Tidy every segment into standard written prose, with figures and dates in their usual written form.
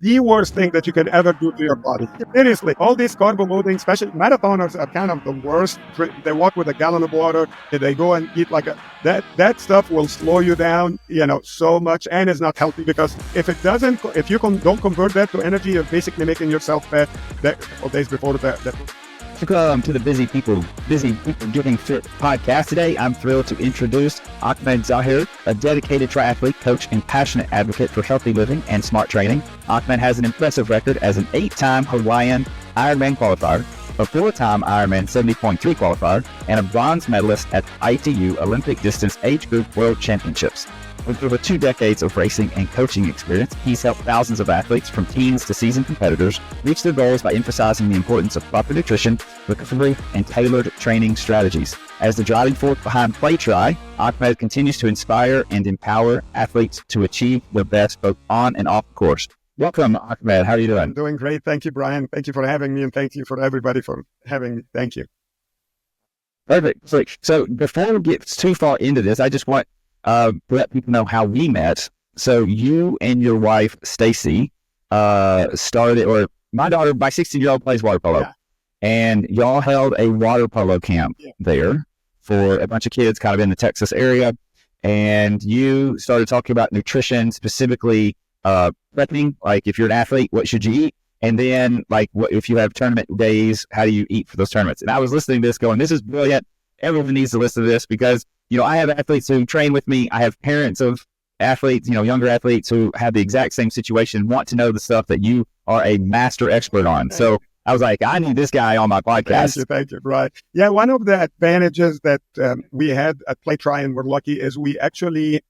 the worst thing that you can ever do to your body. Seriously, all these carbo loading, especially marathoners, are kind of the worst. They walk with a gallon of water, and they go and eat like that stuff will slow you down, so much, and is not healthy, because if you don't convert that to energy, you're basically making yourself fat a couple days before that. Welcome to the Busy People Getting Fit podcast. Today, I'm thrilled to introduce Ahmed Zaher, a dedicated triathlete, coach, and passionate advocate for healthy living and smart training. Ahmed has an impressive record as an 8-time Hawaiian Ironman qualifier, a 4-time Ironman 70.3 qualifier, and a bronze medalist at ITU Olympic Distance Age Group World Championships. With over 2 decades of racing and coaching experience, he's helped thousands of athletes, from teens to seasoned competitors, reach their goals by emphasizing the importance of proper nutrition, recovery, and tailored training strategies. As the driving force behind PlayTri, Ahmed continues to inspire and empower athletes to achieve their best both on and off the course. Welcome, Ahmed. How are you doing? I'm doing great. Thank you, Brian. Thank you for having me, and thank you for everybody for having me. Thank you. Perfect. So before we get too far into this, I just want let people know how we met. So you and your wife, Stacy, started, or my 16-year-old plays water polo. Yeah. And y'all held a water polo camp there for a bunch of kids kind of in the Texas area. And you started talking about nutrition, specifically prepping, like if you're an athlete, what should you eat? And then like what if you have tournament days, how do you eat for those tournaments? And I was listening to this going, this is brilliant. Everyone needs to listen to this, because I have athletes who train with me. I have parents of athletes, younger athletes who have the exact same situation, want to know the stuff that you are a master expert on. So I was like, I need this guy on my podcast. Thank you. Right. Yeah. One of the advantages that we had at PlayTri, and we're lucky, is we actually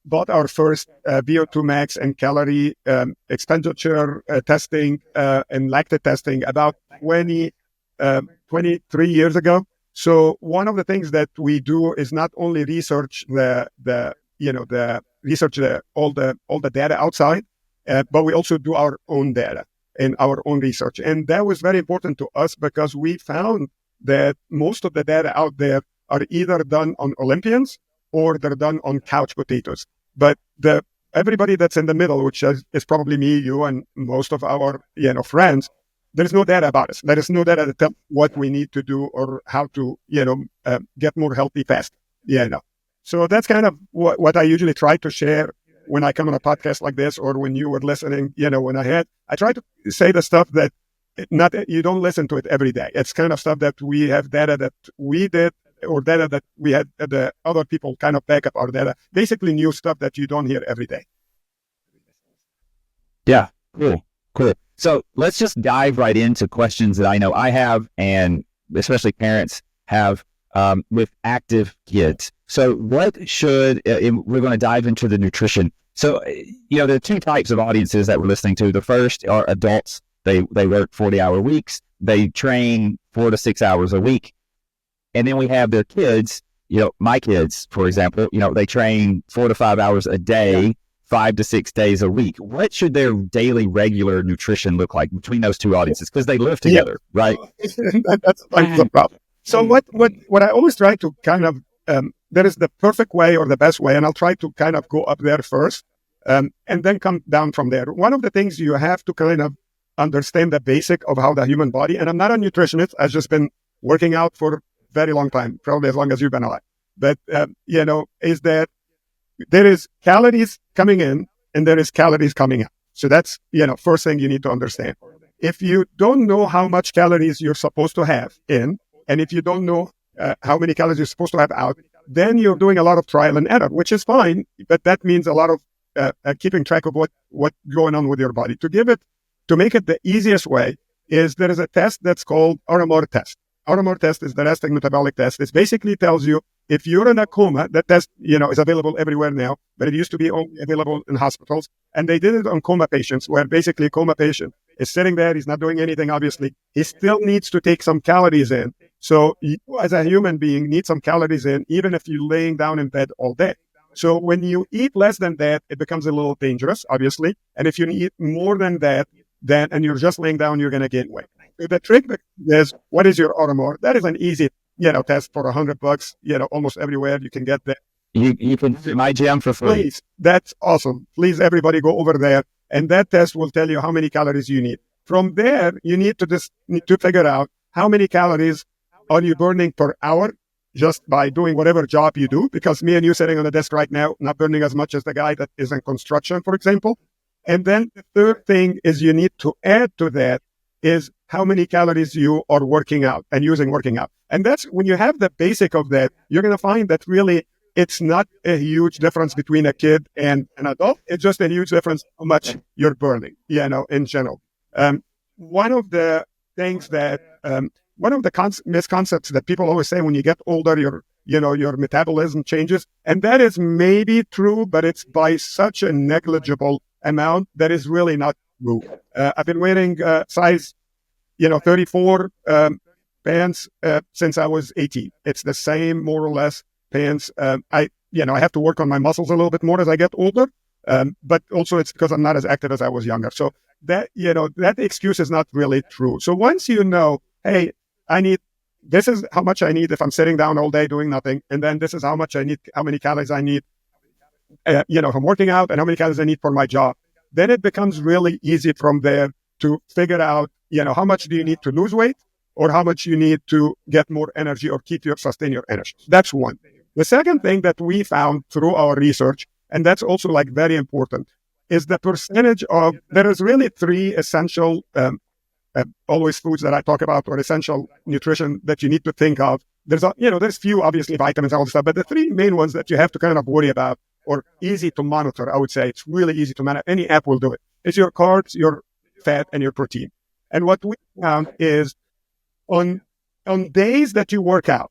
bought our first VO2 max and calorie expenditure testing and lactate testing about 23 years ago. So one of the things that we do is not only research all the data outside, but we also do our own data and our own research. And that was very important to us, because we found that most of the data out there are either done on Olympians or they're done on couch potatoes. But everybody that's in the middle, which is probably me, you, and most of our friends, there's no data about us. There is no data to tell what we need to do or how to, get more healthy fast. So that's kind of what I usually try to share when I come on a podcast like this, or when you were listening, I try to say the stuff that you don't listen to it every day. It's kind of stuff that we have data that we did, or data that we had the other people kind of back up our data. Basically new stuff that you don't hear every day. Yeah, cool. So let's just dive right into questions that I know I have, and especially parents have with active kids. So we're going to dive into the nutrition. So, there are 2 types of audiences that we're listening to. The first are adults. They work 40-hour weeks. They train 4 to 6 hours a week. And then we have their kids, my kids, for example, they train 4 to 5 hours a day, 5 to 6 days a week. What should their daily regular nutrition look like between those 2 audiences? Because they live together, right? That's the problem. So what I always try to kind of, there is the perfect way or the best way, and I'll try to kind of go up there first and then come down from there. One of the things you have to kind of understand the basic of how the human body, and I'm not a nutritionist, I've just been working out for a very long time, probably as long as you've been alive. But, is that there is calories coming in and there is calories coming out. So that's, first thing you need to understand. If you don't know how much calories you're supposed to have in, and if you don't know how many calories you're supposed to have out, then you're doing a lot of trial and error, which is fine, but that means a lot of keeping track of what's going on with your body. To make it the easiest way is there is a test that's called RMR test. RMR test is the resting metabolic test. It basically tells you if you're in a coma. That test, is available everywhere now, but it used to be only available in hospitals. And they did it on coma patients, where basically a coma patient is sitting there. He's not doing anything, obviously. He still needs to take some calories in. So you, as a human being, need some calories in, even if you're laying down in bed all day. So when you eat less than that, it becomes a little dangerous, obviously. And if you eat more than that, and you're just laying down, you're going to gain weight. The trick is, what is your RMR? That is an easy, test for $100. Almost everywhere you can get that. You can visit my gym for free. Please, that's awesome. Please, everybody, go over there. And that test will tell you how many calories you need. From there, you need to figure out how many calories are you burning per hour just by doing whatever job you do. Because me and you sitting on the desk right now, not burning as much as the guy that is in construction, for example. And then the third thing is you need to add to that is how many calories you are working out and using working out. And that's when you have the basic of that, you're going to find that really it's not a huge difference between a kid and an adult. It's just a huge difference how much you're burning, in general. One of the things that, one of the misconceptions that people always say when you get older, your metabolism changes. And that is maybe true, but it's by such a negligible amount that is really not true. I've been wearing size, 34 pants since I was 18. It's the same, more or less, pants. I have to work on my muscles a little bit more as I get older, but also it's because I'm not as active as I was younger. So that excuse is not really true. So once you know, hey, this is how much I need if I'm sitting down all day doing nothing, and then this is how much I need, how many calories I need, if I'm working out, and how many calories I need for my job, then it becomes really easy from there to figure out, how much do you need to lose weight or how much you need to get more energy or sustain your energy. That's one. The second thing that we found through our research, and that's also very important, is the percentage of, there is really three essential, always foods that I talk about, or essential nutrition that you need to think of. There's few, obviously, vitamins, all this stuff, but the three main ones that you have to kind of worry about, or easy to monitor, I would say, it's really easy to monitor. Any app will do it. It's your carbs, your fat, and your protein. And what we found is on days that you work out,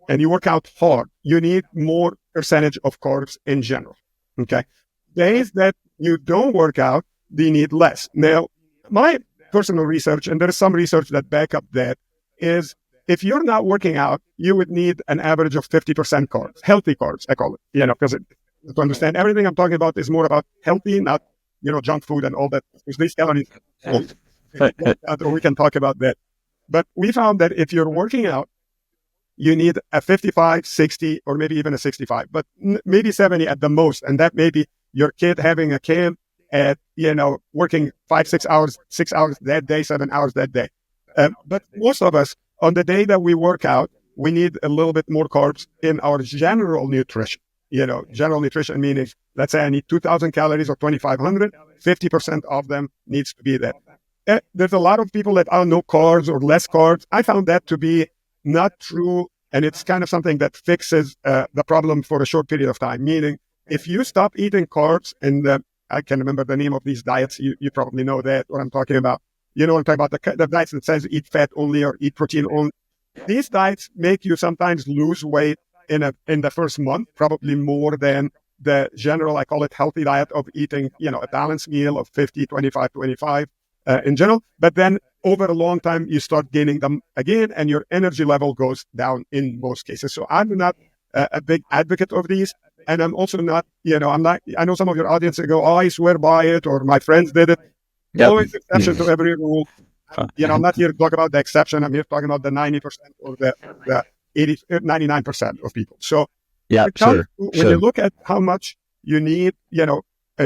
and you work out hard, you need more percentage of carbs in general. Okay. Days that you don't work out, you need less. Now, my personal research, and there is some research that back up that, is if you're not working out, you would need an average of 50% carbs, healthy carbs, I call it, because to understand everything I'm talking about is more about healthy, not, junk food and all that. Because these calories, or we can talk about that. But we found that if you're working out, you need a 55, 60, or maybe even a 65, but maybe 70 at the most. And that may be your kid having a camp at, working 5, 6 hours, 6 hours that day, 7 hours that day. But most of us, on the day that we work out, we need a little bit more carbs in our general nutrition. General nutrition meaning, let's say I need 2,000 calories or 2,500, 50% of them needs to be there. There's a lot of people that are no carbs or less carbs. I found that to be not true. And it's kind of something that fixes the problem for a short period of time. Meaning, if you stop eating carbs, and I can remember the name of these diets, you probably know that, what I'm talking about. I'm talking about the diets that says eat fat only or eat protein only. These diets make you sometimes lose weight in the first month, probably more than the general, I call it healthy diet of eating, a balanced meal of 50, 25, 25 in general. But then over a long time, you start gaining them again, and your energy level goes down in most cases. So I'm not a big advocate of these. And I'm also not, I know some of your audience go, oh, I swear by it, or my friends did it. Yep. Always exception to every rule. I'm not here to talk about the exception. I'm here talking about the 90% or the 99% of people. So when you look at how much you need,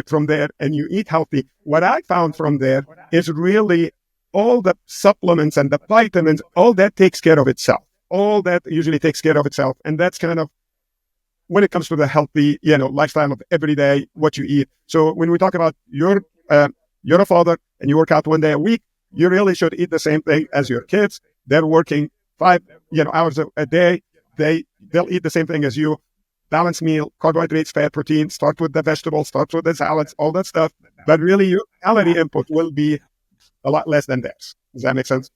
from there, and you eat healthy, what I found from there is really all the supplements and the vitamins, all that takes care of itself. All that usually takes care of itself. And that's kind of when it comes to the healthy, lifestyle of every day, what you eat. So when we talk about you're a father and you work out 1 day a week, you really should eat the same thing as your kids. They're working 5, hours a day. They'll eat the same thing as you. Balanced meal, carbohydrates, fat, protein, start with the vegetables, start with the salads, all that stuff. But really your calorie input will be a lot less than theirs. Does that make sense?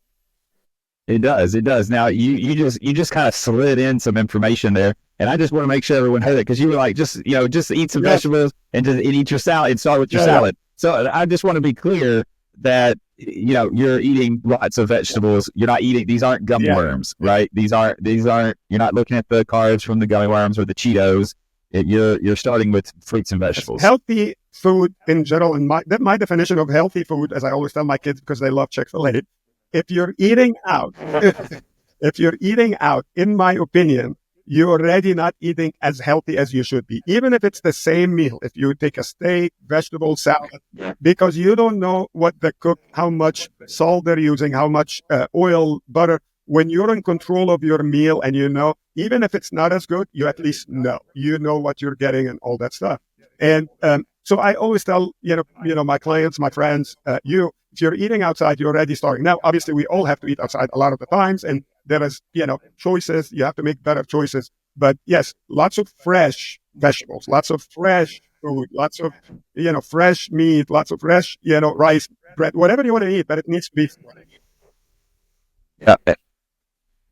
It does. It does. Now you just kind of slid in some information there, and I just want to make sure everyone heard it, because you were like, just eat some vegetables and eat your salad and start with your salad. So I just want to be clear that you're eating lots of vegetables. You're not eating, these aren't gummy worms, right? These aren't, you're not looking at the carbs from the gummy worms or the Cheetos. You're starting with fruits and vegetables. Healthy food in general, and my definition of healthy food, as I always tell my kids because they love Chick-fil-A, if you're eating out, in my opinion, you're already not eating as healthy as you should be. Even if it's the same meal, if you take a steak, vegetable, salad, because you don't know what the cook, how much salt they're using, how much oil, butter. When you're in control of your meal and you know, even if it's not as good, you at least know, you know what you're getting and all that stuff. And so I always tell, my clients, my friends, if you're eating outside, you're already starting. Now, obviously, we all have to eat outside a lot of the times, and there is, choices. You have to make better choices. But yes, lots of fresh vegetables, lots of fresh food, lots of, fresh meat, lots of fresh, rice, bread, whatever you want to eat, but it needs to be fresh. Yeah.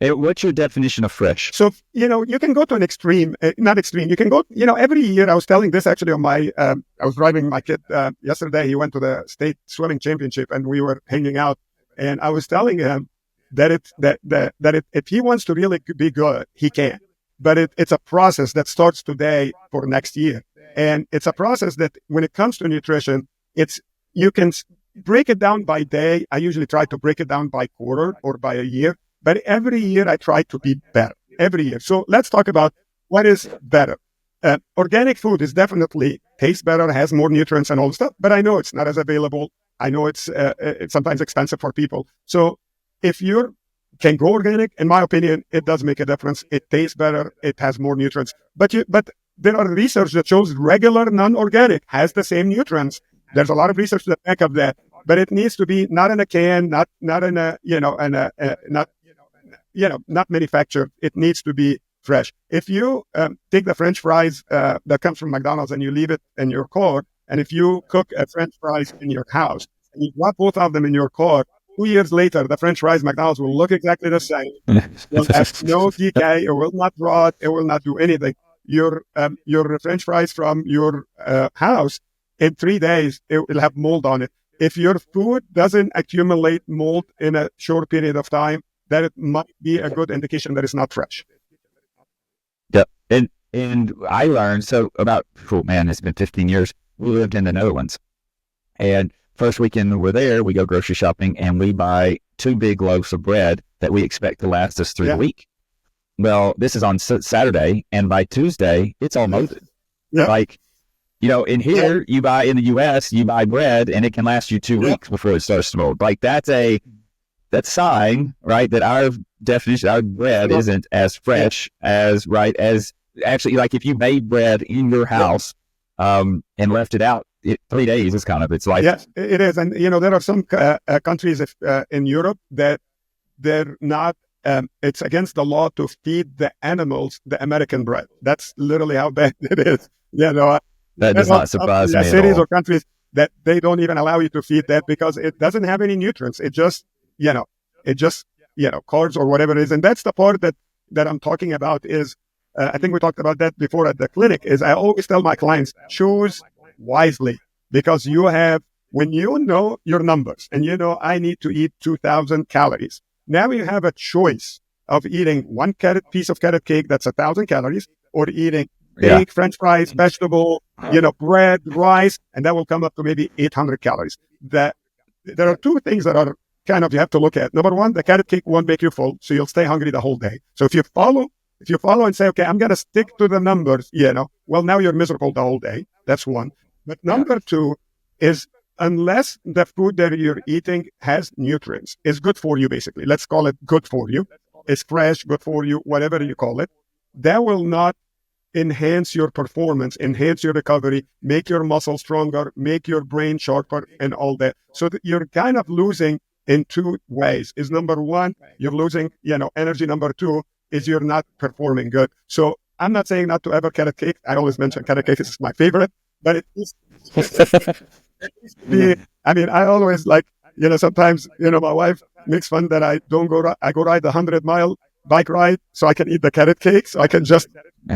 What's your definition of fresh? So, you can go to an extreme, not extreme. You can go, every year, I was telling this actually on my, I was driving my kid yesterday. He went to the state swimming championship and we were hanging out. And I was telling him that if he wants to really be good, he can. But it's a process that starts today for next year. And it's a process that when it comes to nutrition, you can break it down by day. I usually try to break it down by quarter or by a year. But every year I try to be better, every year. So let's talk about what is better. Organic food is definitely tastes better, has more nutrients and all the stuff, but I know it's not as available. I know it's sometimes expensive for people. So if you can go organic, in my opinion, it does make a difference. It tastes better. It has more nutrients. But there are research that shows regular non-organic has the same nutrients. There's a lot of research that back up that, but it needs to be not in a can, not in a, not manufactured. It needs to be fresh. If you take the French fries that comes from McDonald's and you leave it in your car, and if you cook a French fries in your house and you drop both of them in your car, 2 years later, the French fries McDonald's will look exactly the same. Will have no decay. It will not rot. It will not do anything. Your French fries from your house, in 3 days, it will have mold on it. If your food doesn't accumulate mold in a short period of time, that it might be a good indication that it's not fresh. Yeah. And I learned, it's been 15 years. We lived in the Netherlands. And first weekend we're there, we go grocery shopping and we buy 2 big loaves of bread that we expect to last us through the week. Well, this is on Saturday, and by Tuesday, it's all molded. Yeah. In here, you buy in the U.S., you buy bread and it can last you 2 weeks before it starts to mold. That's a sign, right, that our definition, our bread isn't as fresh as actually, if you made bread in your house and left it out 3 days, it's like. Yes, it is. And, there are some countries in Europe that they're not, it's against the law to feed the animals the American bread. That's literally how bad it is. That does not surprise me at all. Cities or countries that they don't even allow you to feed that because it doesn't have any nutrients. It just, carbs or whatever it is. And that's the part that I'm talking about is, I think we talked about that before at the clinic, is I always tell my clients, choose wisely because when you know your numbers and I need to eat 2,000 calories. Now you have a choice of eating one piece of carrot cake that's 1,000 calories or eating big French fries, vegetable, bread, rice, and that will come up to maybe 800 calories. There are 2 things that are you have to look at. Number one, the carrot cake won't make you full, so you'll stay hungry the whole day. So if you follow and say, okay, I'm going to stick to the numbers, well, now you're miserable the whole day. That's one. But number 2 is unless the food that you're eating has nutrients, is good for you, basically. Let's call it good for you. It's fresh, good for you, whatever you call it. That will not enhance your performance, enhance your recovery, make your muscles stronger, make your brain sharper, and all that. So that you're kind of losing in 2 ways. Is number 1, you're losing, energy. Number 2 is you're not performing good. So I'm not saying not to ever carrot cake. I always mention carrot cake is my favorite, but it is. I always sometimes, my wife makes fun that I don't go, I go ride the 100-mile bike ride so I can eat the carrot cake. So I can just,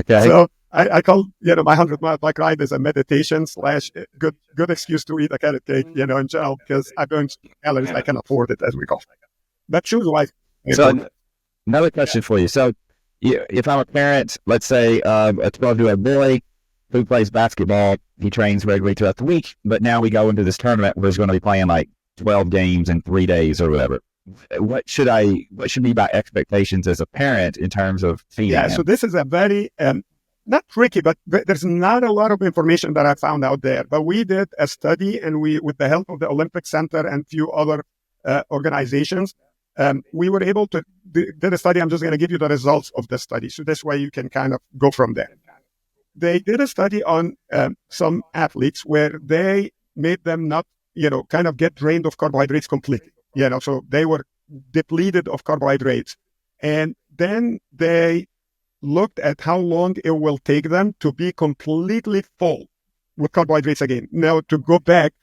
so I call, my 100-mile bike ride is a meditation / good excuse to eat a carrot cake, in general, because I burn calories. I can afford it, as we call it. But choose life. So another question for you. So if I'm a parent, let's say a 12-year-old boy who plays basketball, he trains regularly throughout the week, but now we go into this tournament where he's going to be playing 12 games in 3 days or whatever. what should be my expectations as a parent in terms of feeding Yeah, him? so this is a very, not tricky, but there's not a lot of information that I found out there. But we did a study, and with the help of the Olympic Center and few other organizations, we were able to did a study. I'm just going to give you the results of the study. So this way you can kind of go from there. They did a study on some athletes where they made them not, kind of get drained of carbohydrates completely. So they were depleted of carbohydrates. And then they looked at how long it will take them to be completely full with carbohydrates again. Now, to go back,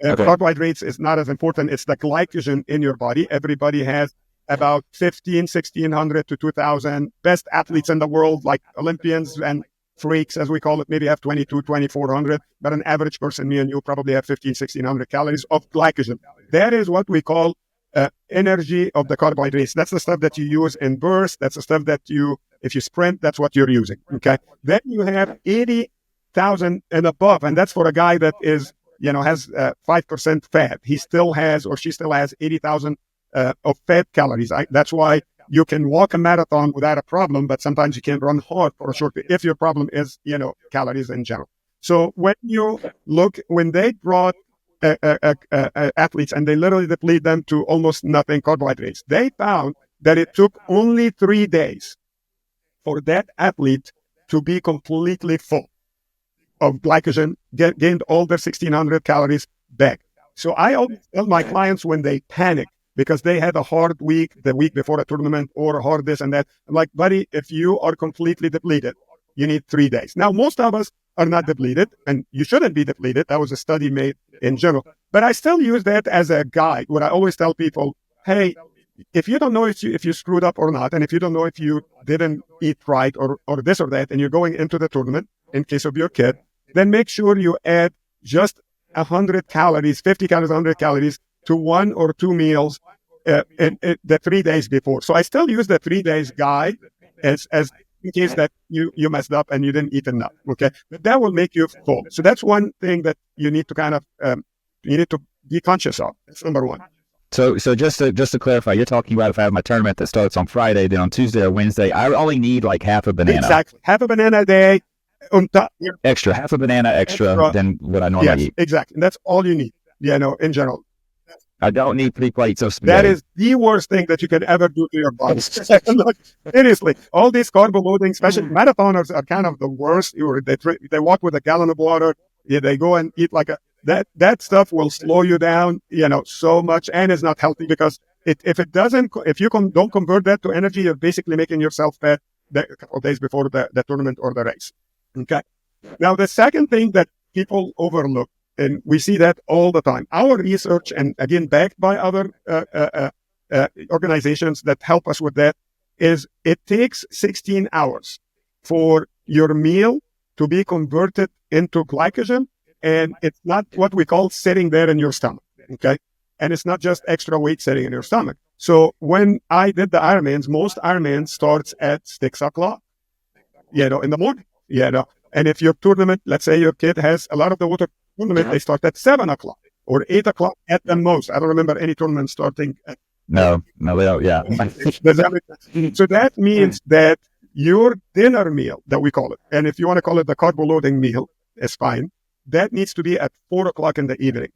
carbohydrates is not as important. It's the glycogen in your body. Everybody has about 1,600 to 2,000. Best athletes in the world, like Olympians and freaks, as we call it, maybe have 2,400. But an average person, me and you, probably have 1,600 calories of glycogen. That is what we call energy of the carbohydrates. That's the stuff that you use in bursts. That's the stuff that if you sprint, that's what you're using. Okay. Then you have 80,000 and above. And that's for a guy that is, has 5% fat. He still has, or she still has 80,000 of fat calories. That's why you can walk a marathon without a problem, but sometimes you can't run hard for a short period if your problem is, calories in general. So when they brought athletes and they literally deplete them to almost nothing carbohydrates, they found that it took only 3 days for that athlete to be completely full of glycogen, gained all their 1,600 calories back. So I always tell my clients when they panic because they had a hard week the week before a tournament or a hard this and that, I'm like, buddy, if you are completely depleted, you need 3 days. Now, most of us are not depleted, and you shouldn't be depleted. That was a study made in general. But I still use that as a guide where I always tell people, hey, if you don't know if you screwed up or not, and if you don't know if you didn't eat right or this or that, and you're going into the tournament, in case of your kid, then make sure you add just 100 calories, 50 calories, 100 calories to 1 or 2 meals in the 3 days before. So I still use the 3 days guide as in case that you messed up and you didn't eat enough. Okay, but that will make you full. So that's one thing that you need to kind of you need to be conscious of. That's number one. So just to clarify, you're talking about if I have my tournament that starts on Friday, then on Tuesday or Wednesday, I only need like half a banana. Exactly, half a banana a day. Half a banana extra than what I normally eat. Exactly. And that's all you need, in general. I don't need 3 plates of spaghetti. That is the worst thing that you can ever do to your body. Look, seriously, all these carb loading, especially marathoners, are kind of the worst. They walk with a gallon of water. They go and eat like that stuff will slow you down, so much, and is not healthy because if you don't convert that to energy, you're basically making yourself fat a couple of days before the tournament or the race. Okay. Now, the second thing that people overlook, and we see that all the time, our research, and again, backed by other organizations that help us with that, is it takes 16 hours for your meal to be converted into glycogen, and it's not what we call sitting there in your stomach, okay? And it's not just extra weight sitting in your stomach. So when I did the Ironmans, most Ironman starts at 6 o'clock, in the morning. And if your tournament, let's say your kid has a lot of the water tournament, they start at 7 o'clock or 8 o'clock at the most. I don't remember any tournament starting at No, they don't. Yeah. So that means that your dinner meal, that we call it, and if you want to call it the carb loading meal, it's fine. That needs to be at 4 o'clock in the evening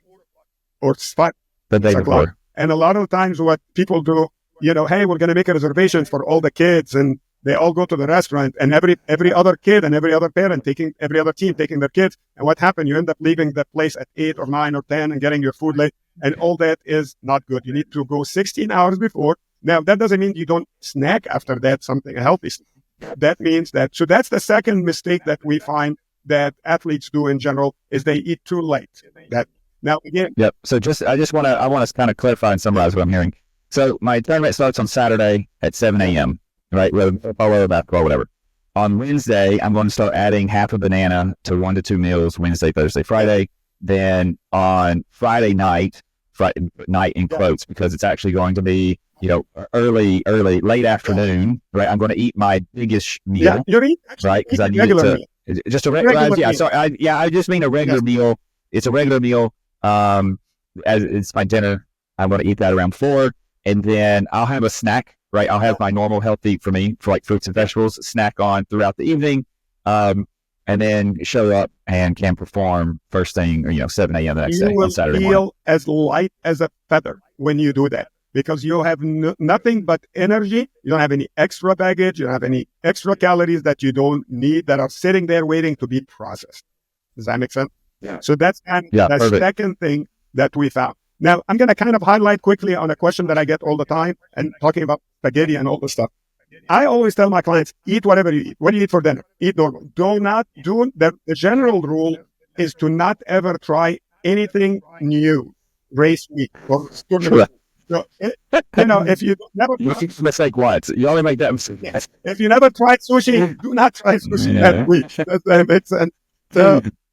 or 5 The day before. And a lot of times what people do, hey, we're going to make a reservation for all the kids, and they all go to the restaurant, and every other kid and every other parent every other team taking their kids. And what happened? You end up leaving the place at 8 or 9 or 10 and getting your food late. And all that is not good. You need to go 16 hours before. Now, that doesn't mean you don't snack after that, something healthy. That means that, so that's the second mistake that we find that athletes do in general, is they eat too late. Now, again. Yep. So I want to kind of clarify and summarize what I'm hearing. So my tournament starts on Saturday at 7 a.m., right? Whether football or basketball, whatever. On Wednesday, I'm going to start adding half a banana to 1 to 2 meals, Wednesday, Thursday, Friday. Then on Friday night in quotes, because it's actually going to be, early, late afternoon, right? I'm going to eat my biggest meal. Yeah, you're eating, right? Because I need it to, just a regular meal. I just mean a regular meal. It's a regular meal. As it's my dinner, I'm going to eat that around 4. and then I'll have a snack, right? I'll have my normal healthy for me, for like fruits and vegetables, snack on throughout the evening, and then show up and can perform first thing, or 7 a.m. the next day on Saturday morning. You will feel as light as a feather when you do that, because you have nothing but energy. You don't have any extra baggage. You don't have any extra calories that you don't need that are sitting there waiting to be processed. Does that make sense? Yeah. So that's the second thing that we found. Now, I'm going to kind of highlight quickly on a question that I get all the time, and talking about spaghetti and all this stuff. I always tell my clients, eat whatever you eat. What do you eat for dinner? Eat normal. The general rule is to not ever try anything new, race meat or Sure. So, if you never mistake once, you only make that mistake. Yes. If you never tried sushi, do not try sushi that week. That makes sense.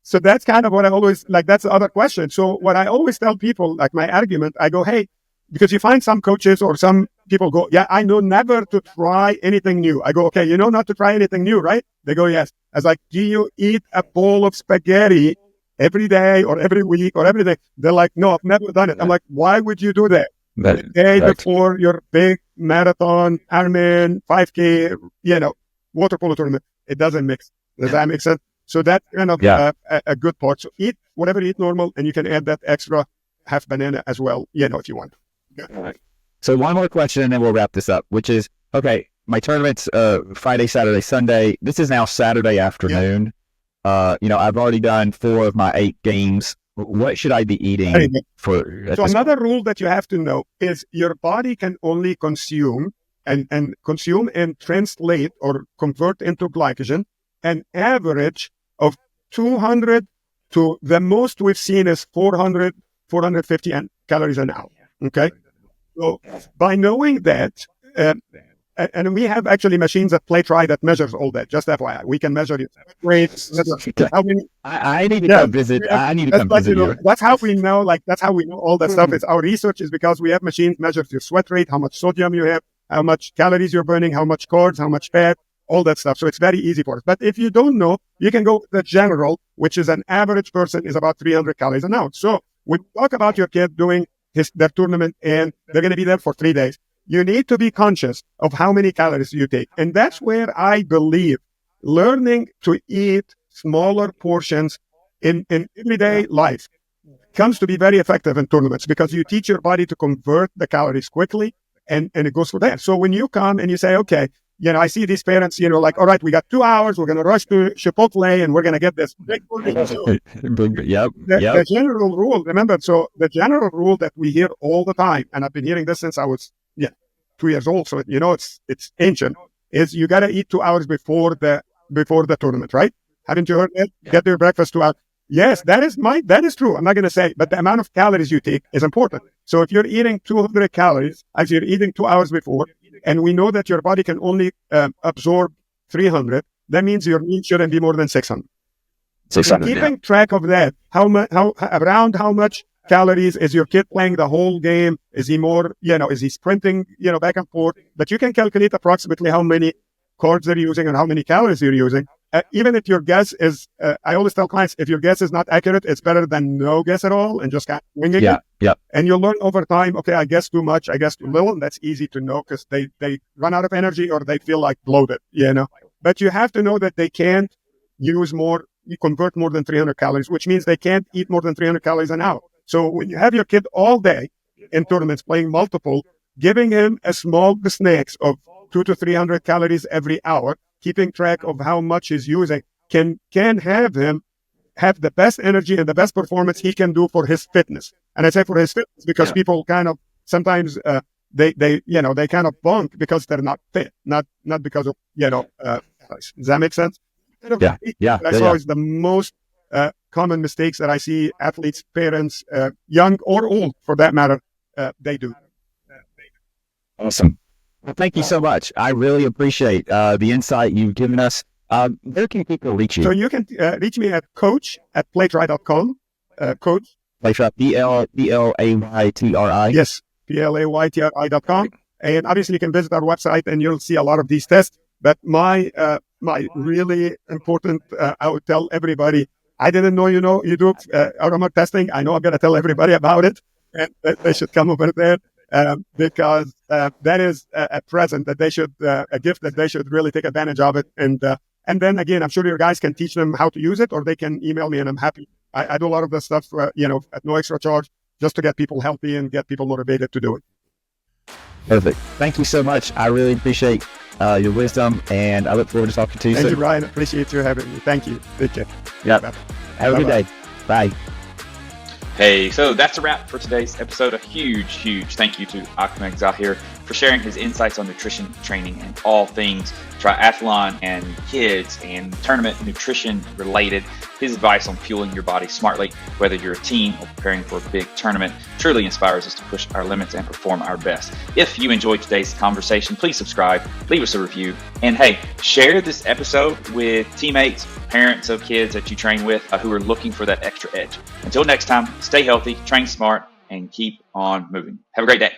So that's kind of what I always, that's the other question. So what I always tell people, my argument, I go, hey, because you find some coaches or some people go, yeah, I know never to try anything new. I go, okay, you know not to try anything new, right? They go, yes. I was like, do you eat a bowl of spaghetti every day or every week or every day? They're like, no, I've never done it. I'm like, why would you do that? The day before your big marathon, Ironman, 5K, water polo tournament, it doesn't mix. Does that make sense? So that's kind of a good part. So eat whatever you eat normal, and you can add that extra half banana as well, if you want. Yeah. So one more question, and then we'll wrap this up, which is, okay, my tournament's Friday, Saturday, Sunday. This is now Saturday afternoon. Yeah. I've already done 4 of my 8 games. What should I be eating for? So another rule that you have to know is your body can only consume and translate or convert into glycogen an average of 200 to the most we've seen is 400, 450 calories an hour. Okay. So by knowing that, and we have actually machines at PlayTry that measures all that. Just FYI, we can measure your rates. I need to come visit. I need to come visit you. That's how we know. That's how we know all that stuff. Is our research is because we have machines measure your sweat rate, how much sodium you have, how much calories you're burning, how much carbs, how much fat, all that stuff. So it's very easy for us. But if you don't know, you can go the general, which is an average person is about 300 calories an hour. So when you talk about your kid doing their tournament and they're going to be there for 3 days, you need to be conscious of how many calories you take. And that's where I believe learning to eat smaller portions in everyday life comes to be very effective in tournaments, because you teach your body to convert the calories quickly, and it goes for that. So when you come and you say, okay, I see these parents, all right, we got 2 hours, we're going to rush to Chipotle and we're going to get this big The general rule, remember, so the general rule that we hear all the time, and I've been hearing this since I was 2 years old, so it's ancient, is you got to eat 2 hours before the tournament, right? Haven't you heard that? Get your breakfast 2 hours. Yes, that is true. I'm not going to say, but the amount of calories you take is important. So if you're eating 200 calories, actually you're eating 2 hours before, and we know that your body can only absorb 300, that means your meal shouldn't be more than 600. So keeping track of that, how much calories is your kid playing the whole game? Is he more, is he sprinting, back and forth? But you can calculate approximately how many carbs they're using and how many calories you're using. Even if your guess is, I always tell clients, if your guess is not accurate, it's better than no guess at all and just kind of winging it. Yeah. And you'll learn over time, okay, I guess too much, I guess too little. And that's easy to know because they run out of energy or they feel like bloated, But you have to know that they can't convert more than 300 calories, which means they can't eat more than 300 calories an hour. So when you have your kid all day in tournaments playing multiple, giving him a small snacks of 200 to 300 calories every hour, keeping track of how much he's using, can have him have the best energy and the best performance he can do for his fitness. And I say for his fitness because people kind of sometimes they kind of bunk because they're not fit, not because of does that make sense? That's always the most common mistakes that I see athletes, parents, young or old for that matter, they do. Awesome. Well, thank you so much. I really appreciate the insight you've given us. Where can people reach you? So you can reach me at coach@playtry.com. Coach. Playtry, P-L-A-Y-T-R-I. Yes, Playtry.com. And obviously you can visit our website and you'll see a lot of these tests. But my really important, I would tell everybody, I didn't know, you do aroma testing. I know I'm going to tell everybody about it. And they should come over there. because that is a present that they should, a gift that they should really take advantage of it. And then again, I'm sure your guys can teach them how to use it, or they can email me, and I'm happy. I do a lot of this stuff, at no extra charge, just to get people healthy and get people motivated to do it. Perfect. Thank you so much. I really appreciate your wisdom, and I look forward to talking to you soon. Thank you, Ryan. Appreciate you having me. Thank you. Take care. Yep. Have a good day. Bye. Hey, so that's a wrap for today's episode. A huge thank you to Ahmed Zaher for sharing his insights on nutrition, training, and all things triathlon and kids and tournament nutrition related. His advice on fueling your body smartly, whether you're a team or preparing for a big tournament, truly inspires us to push our limits and perform our best. If you enjoyed today's conversation, please subscribe, leave us a review, and hey, share this episode with teammates, parents of kids that you train with who are looking for that extra edge. Until next time, stay healthy, train smart, and keep on moving. Have a great day.